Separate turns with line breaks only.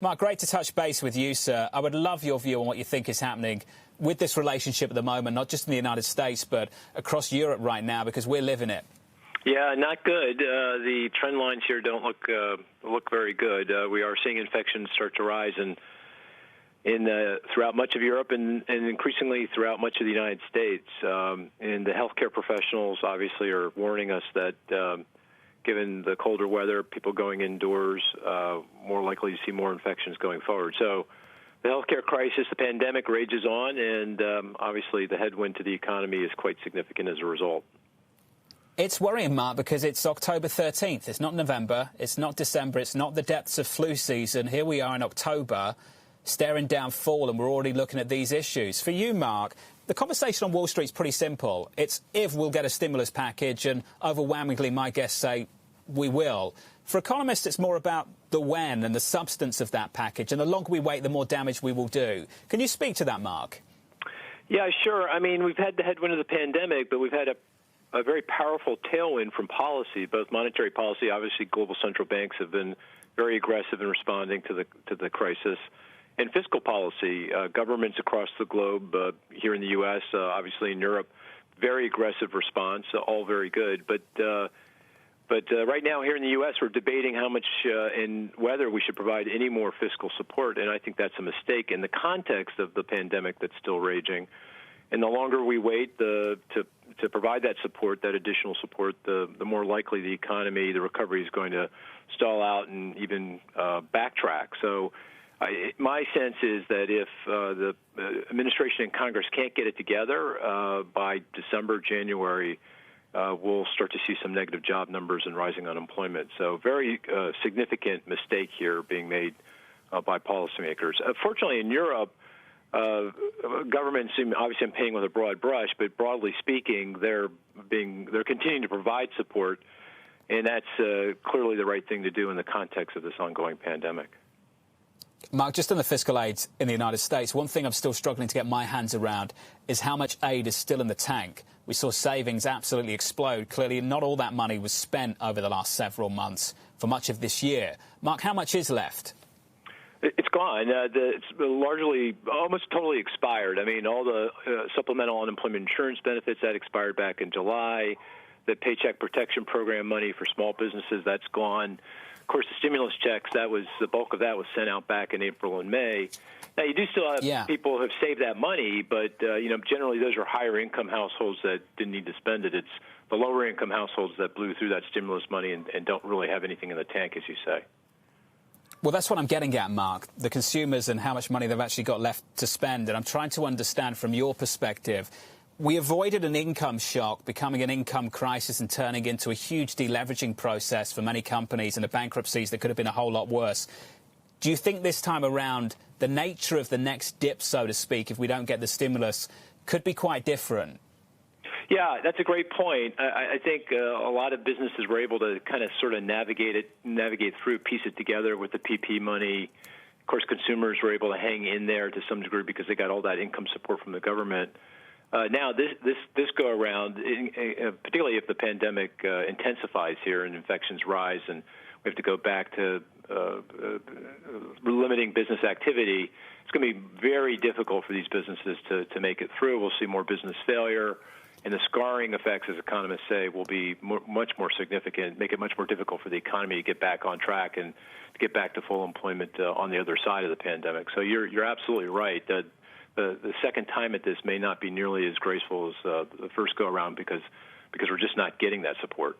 Mark, great to touch base with you, sir. I would love your view on what you think is happening with this relationship at the moment, not just in the United States, but across Europe right now, because we're living it.
Yeah, not good. The trend lines here don't look very good. We are seeing infections start to rise throughout much of Europe and increasingly throughout much of the United States. And the healthcare professionals obviously are warning us that given the colder weather, people going indoors, more likely to see more infections going forward. So the healthcare crisis, the pandemic rages on, and obviously the headwind to the economy is quite significant as a result.
It's worrying, Mark, because it's October 13th. It's not November. It's not December. It's not the depths of flu season. Here we are in October, staring down fall, and we're already looking at these issues. For you, Mark, the conversation on Wall Street is pretty simple. It's if we'll get a stimulus package, and overwhelmingly my guests say we will. For economists, it's more about the when and the substance of that package, and the longer we wait, the more damage we will do. Can you speak to that, Mark?
Yeah, sure. I mean, we've had the headwind of the pandemic, but we've had a very powerful tailwind from policy, both monetary policy. Obviously, global central banks have been very aggressive in responding to the crisis, and fiscal policy. Governments across the globe, here in the U.S., obviously in Europe, very aggressive response, all very good. But right now here in the U.S., we're debating how much and whether we should provide any more fiscal support, and I think that's a mistake in the context of the pandemic that's still raging. And the longer we wait to provide that support, that additional support, the more likely the economy, the recovery is going to stall out and even backtrack. So my sense is that if the administration and Congress can't get it together by December, January, we'll start to see some negative job numbers and rising unemployment. So very significant mistake here being made by policymakers. Fortunately, in Europe, governments seem, obviously I'm painting with a broad brush, but broadly speaking, they're continuing to provide support, and that's clearly the right thing to do in the context of this ongoing pandemic.
Mark, just on the fiscal aid in the United States, one thing I'm still struggling to get my hands around is how much aid is still in the tank. We saw savings absolutely explode. Clearly, not all that money was spent over the last several months for much of this year. Mark, how much is left?
It's gone. It's largely, almost totally expired. I mean, all the supplemental unemployment insurance benefits, that expired back in July. The Paycheck Protection Program money for small businesses, that's gone. Of course, the stimulus checks, the bulk of that was sent out back in April and May. Now, you do still have people who have saved that money, but, generally those are higher income households that didn't need to spend it. It's the lower income households that blew through that stimulus money and don't really have anything in the tank, as you say.
Well, that's what I'm getting at, Mark, the consumers and how much money they've actually got left to spend. And I'm trying to understand from your perspective, we avoided an income shock becoming an income crisis and turning into a huge deleveraging process for many companies and the bankruptcies that could have been a whole lot worse. Do you think this time around the nature of the next dip, so to speak, if we don't get the stimulus, could be quite different?
Yeah, that's a great point. I think a lot of businesses were able to kind of sort of navigate through, piece it together with the PP money. Of course, consumers were able to hang in there to some degree because they got all that income support from the government. Now, this go around, particularly if the pandemic intensifies here and infections rise, and we have to go back to limiting business activity, it's going to be very difficult for these businesses to make it through. We'll see more business failure. And the scarring effects, as economists say, will be much more significant, make it much more difficult for the economy to get back on track and to get back to full employment on the other side of the pandemic. So you're absolutely right. The second time at this may not be nearly as graceful as the first go-around because we're just not getting that support.